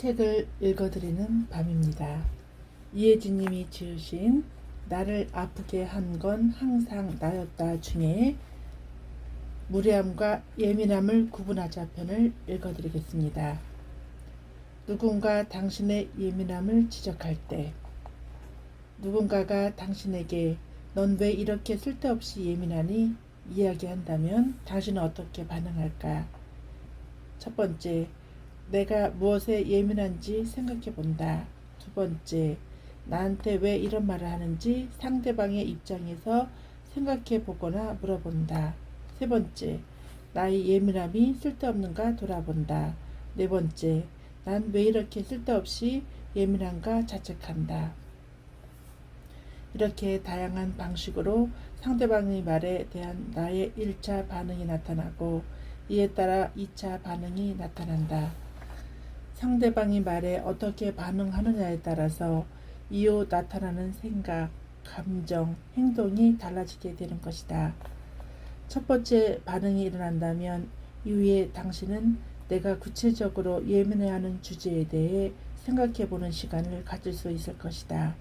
책을 읽어드리는 밤입니다. 이혜진님이 지으신 나를 아프게 한 건 항상 나였다 중에 무례함과 예민함을 구분하자 편을 읽어드리겠습니다. 누군가 당신의 예민함을 지적할 때, 누군가가 당신에게 넌 왜 이렇게 쓸데없이 예민하니? 이야기한다면 당신은 어떻게 반응할까? 첫 번째, 내가 무엇에 예민한지 생각해 본다. 두 번째, 나한테 왜 이런 말을 하는지 상대방의 입장에서 생각해 보거나 물어본다. 세 번째, 나의 예민함이 쓸데없는가 돌아본다. 네 번째, 난 왜 이렇게 쓸데없이 예민한가 자책한다. 이렇게 다양한 방식으로 상대방의 말에 대한 나의 1차 반응이 나타나고 이에 따라 2차 반응이 나타난다. 상대방이 말에 어떻게 반응하느냐에 따라서 이후 나타나는 생각, 감정, 행동이 달라지게 되는 것이다. 첫 번째 반응이 일어난다면 이후에 당신은 내가 구체적으로 예민해하는 주제에 대해 생각해보는 시간을 가질 수 있을 것이다.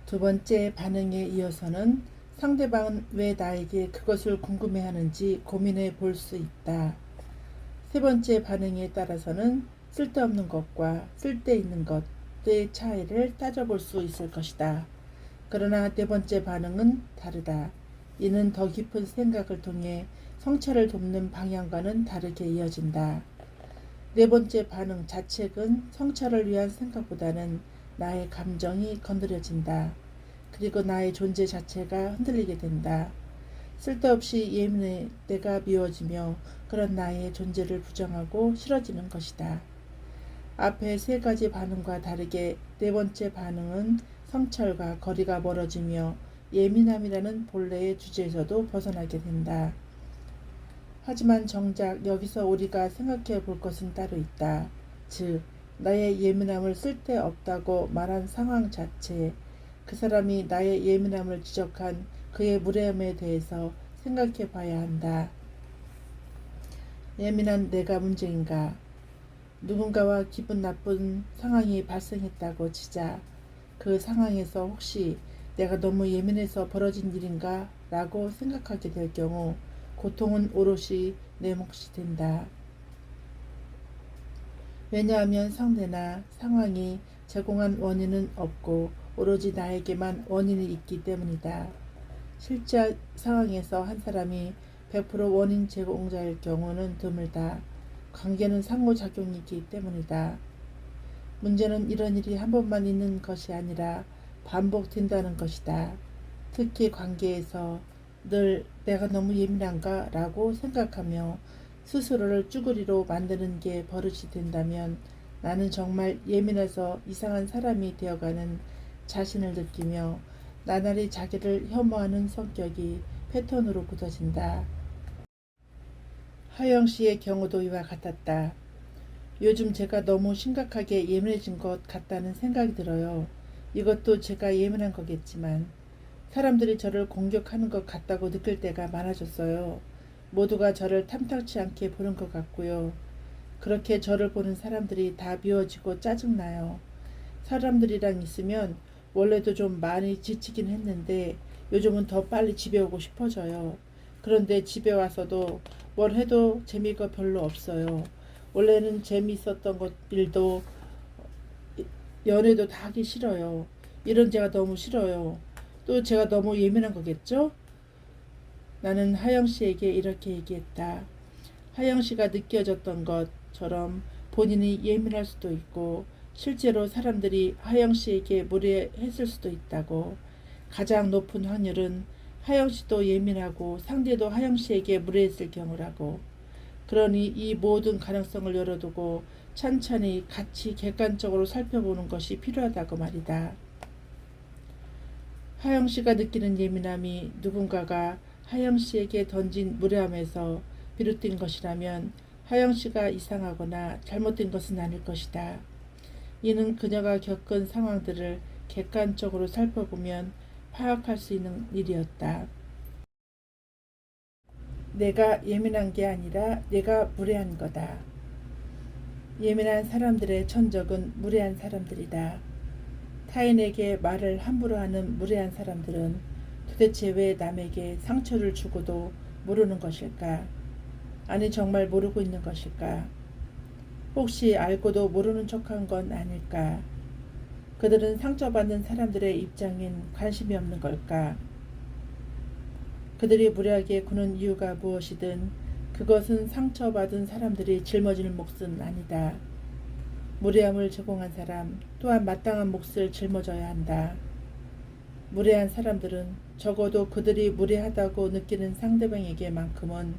두 번째 반응에 이어서는 상대방은 왜 나에게 그것을 궁금해하는지 고민해 볼 수 있다. 세 번째 반응에 따라서는 쓸데없는 것과 쓸데있는 것의 차이를 따져볼 수 있을 것이다. 그러나 네 번째 반응은 다르다. 이는 더 깊은 생각을 통해 성찰을 돕는 방향과는 다르게 이어진다. 네 번째 반응 자책은 성찰을 위한 생각보다는 나의 감정이 건드려진다. 그리고 나의 존재 자체가 흔들리게 된다. 쓸데없이 예민해 내가 미워지며 그런 나의 존재를 부정하고 싫어지는 것이다. 앞의 세 가지 반응과 다르게 네 번째 반응은 성찰과 거리가 멀어지며 예민함이라는 본래의 주제에서도 벗어나게 된다. 하지만 정작 여기서 우리가 생각해 볼 것은 따로 있다. 즉, 나의 예민함을 쓸데없다고 말한 상황 자체, 그 사람이 나의 예민함을 지적한 그의 무례함에 대해서 생각해 봐야 한다. 예민한 내가 문제인가? 누군가와 기분 나쁜 상황이 발생했다고 치자. 그 상황에서 혹시 내가 너무 예민해서 벌어진 일인가? 라고 생각하게 될 경우 고통은 오롯이 내 몫이 된다. 왜냐하면 상대나 상황이 제공한 원인은 없고 오로지 나에게만 원인이 있기 때문이다. 실제 상황에서 한 사람이 100% 원인 제공자일 경우는 드물다. 관계는 상호작용이 있기 때문이다. 문제는 이런 일이 한 번만 있는 것이 아니라 반복된다는 것이다. 특히 관계에서 늘 내가 너무 예민한가 라고 생각하며 스스로를 쭈그리로 만드는 게 버릇이 된다면 나는 정말 예민해서 이상한 사람이 되어가는 자신을 느끼며 나날이 자기를 혐오하는 성격이 패턴으로 굳어진다. 하영 씨의 경우도 이와 같았다. 요즘 제가 너무 심각하게 예민해진 것 같다는 생각이 들어요. 이것도 제가 예민한 거겠지만 사람들이 저를 공격하는 것 같다고 느낄 때가 많아졌어요. 모두가 저를 탐탁치 않게 보는 것 같고요. 그렇게 저를 보는 사람들이 다 미워지고 짜증나요. 사람들이랑 있으면 원래도 좀 많이 지치긴 했는데 요즘은 더 빨리 집에 오고 싶어져요. 그런데 집에 와서도 뭘 해도 재미가 별로 없어요. 원래는 재미있었던 일도 연애도 다 하기 싫어요. 이런 제가 너무 싫어요. 또 제가 너무 예민한 거겠죠? 나는 하영 씨에게 이렇게 얘기했다. 하영 씨가 느껴졌던 것처럼 본인이 예민할 수도 있고 실제로 사람들이 하영 씨에게 무례했을 수도 있다고. 가장 높은 확률은 하영 씨도 예민하고 상대도 하영 씨에게 무례했을 경우라고. 그러니 이 모든 가능성을 열어두고 천천히 같이 객관적으로 살펴보는 것이 필요하다고 말이다. 하영 씨가 느끼는 예민함이 누군가가 하영 씨에게 던진 무례함에서 비롯된 것이라면 하영 씨가 이상하거나 잘못된 것은 아닐 것이다. 이는 그녀가 겪은 상황들을 객관적으로 살펴보면 파악할 수 있는 일이었다. 내가 예민한 게 아니라 내가 무례한 거다. 예민한 사람들의 천적은 무례한 사람들이다. 타인에게 말을 함부로 하는 무례한 사람들은 도대체 왜 남에게 상처를 주고도 모르는 것일까? 아니 정말 모르고 있는 것일까? 혹시 알고도 모르는 척한 건 아닐까? 그들은 상처받는 사람들의 입장엔 관심이 없는 걸까? 그들이 무례하게 구는 이유가 무엇이든 그것은 상처받은 사람들이 짊어질 몫은 아니다. 무례함을 제공한 사람 또한 마땅한 몫을 짊어져야 한다. 무례한 사람들은 적어도 그들이 무례하다고 느끼는 상대방에게만큼은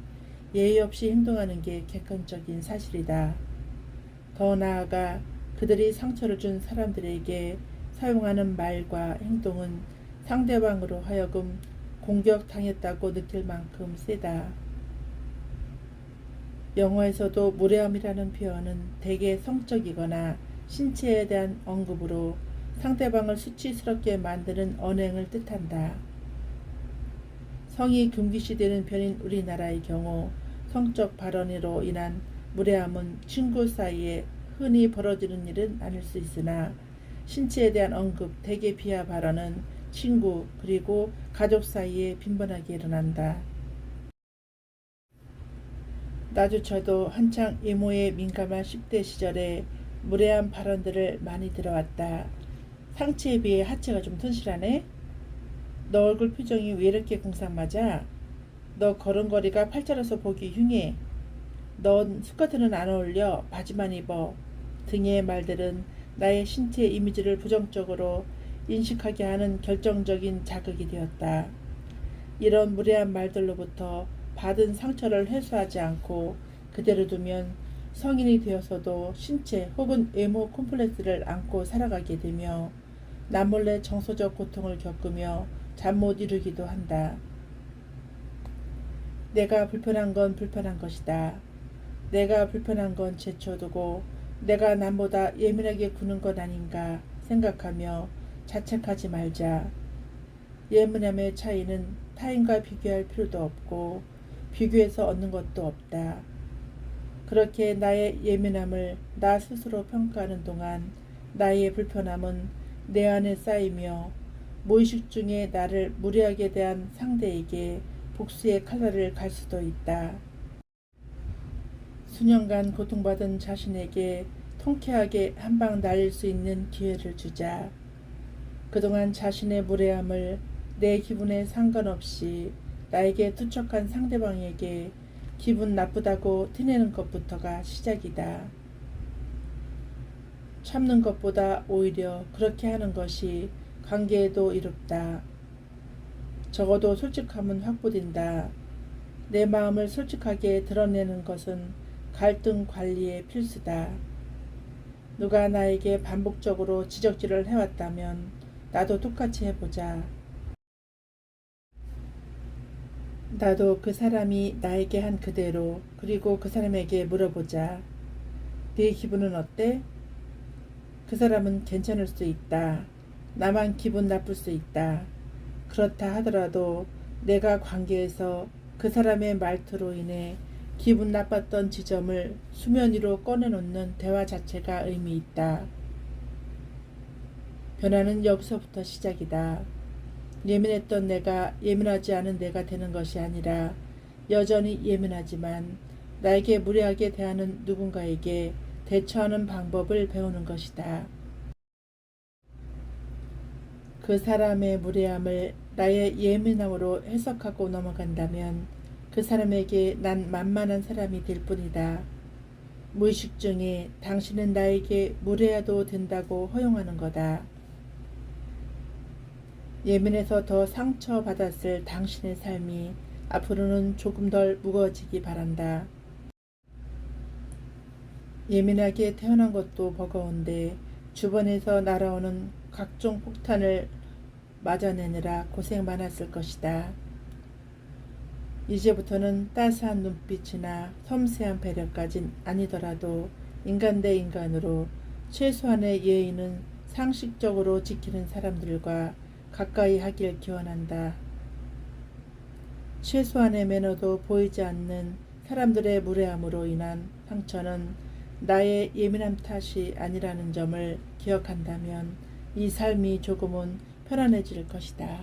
예의 없이 행동하는 게 객관적인 사실이다. 더 나아가 그들이 상처를 준 사람들에게 사용하는 말과 행동은 상대방으로 하여금 공격당했다고 느낄 만큼 세다. 영어에서도 무례함이라는 표현은 대개 성적이거나 신체에 대한 언급으로 상대방을 수치스럽게 만드는 언행을 뜻한다. 성이 금기시되는 편인 우리나라의 경우 성적 발언으로 인한 무례함은 친구 사이에 흔히 벌어지는 일은 아닐 수 있으나 신체에 대한 언급, 대개 비하 발언은 친구 그리고 가족 사이에 빈번하게 일어난다. 나조차도 한창 외모에 민감한 10대 시절에 무례한 발언들을 많이 들어왔다. 상체에 비해 하체가 좀 튼실하네? 너 얼굴 표정이 왜 이렇게 궁상맞아? 너 걸음걸이가 팔자라서 보기 흉해. 넌 스커트는 안 어울려. 바지만 입어. 등의 말들은 나의 신체 이미지를 부정적으로 인식하게 하는 결정적인 자극이 되었다. 이런 무례한 말들로부터 받은 상처를 회수하지 않고 그대로 두면 성인이 되어서도 신체 혹은 외모 콤플렉스를 안고 살아가게 되며 남몰래 정서적 고통을 겪으며 잠 못 이루기도 한다. 내가 불편한 건 불편한 것이다. 내가 불편한 건 제쳐두고 내가 남보다 예민하게 구는 것 아닌가 생각하며 자책하지 말자. 예민함의 차이는 타인과 비교할 필요도 없고 비교해서 얻는 것도 없다. 그렇게 나의 예민함을 나 스스로 평가하는 동안 나의 불편함은 내 안에 쌓이며 무의식 중에 나를 무례하게 대한 상대에게 복수의 칼날을 갈 수도 있다. 수년간 고통받은 자신에게 통쾌하게 한 방 날릴 수 있는 기회를 주자. 그동안 자신의 무례함을 내 기분에 상관없이 나에게 투척한 상대방에게 기분 나쁘다고 티내는 것부터가 시작이다. 참는 것보다 오히려 그렇게 하는 것이 관계에도 이롭다. 적어도 솔직함은 확보된다. 내 마음을 솔직하게 드러내는 것은 갈등 관리의 필수다. 누가 나에게 반복적으로 지적질을 해왔다면 나도 똑같이 해보자. 나도 그 사람이 나에게 한 그대로 그리고 그 사람에게 물어보자. 네 기분은 어때? 그 사람은 괜찮을 수 있다. 나만 기분 나쁠 수 있다. 그렇다 하더라도 내가 관계에서 그 사람의 말투로 인해 기분 나빴던 지점을 수면 위로 꺼내놓는 대화 자체가 의미 있다. 변화는 여기서부터 시작이다. 예민했던 내가 예민하지 않은 내가 되는 것이 아니라 여전히 예민하지만 나에게 무례하게 대하는 누군가에게 대처하는 방법을 배우는 것이다. 그 사람의 무례함을 나의 예민함으로 해석하고 넘어간다면 그 사람에게 난 만만한 사람이 될 뿐이다. 무의식 중에 당신은 나에게 무례해도 된다고 허용하는 거다. 예민해서 더 상처받았을 당신의 삶이 앞으로는 조금 덜 무거워지기 바란다. 예민하게 태어난 것도 버거운데 주변에서 날아오는 각종 폭탄을 맞아내느라 고생 많았을 것이다. 이제부터는 따스한 눈빛이나 섬세한 배려까진 아니더라도 인간 대 인간으로 최소한의 예의는 상식적으로 지키는 사람들과 가까이 하길 기원한다. 최소한의 매너도 보이지 않는 사람들의 무례함으로 인한 상처는 나의 예민함 탓이 아니라는 점을 기억한다면 이 삶이 조금은 편안해질 것이다.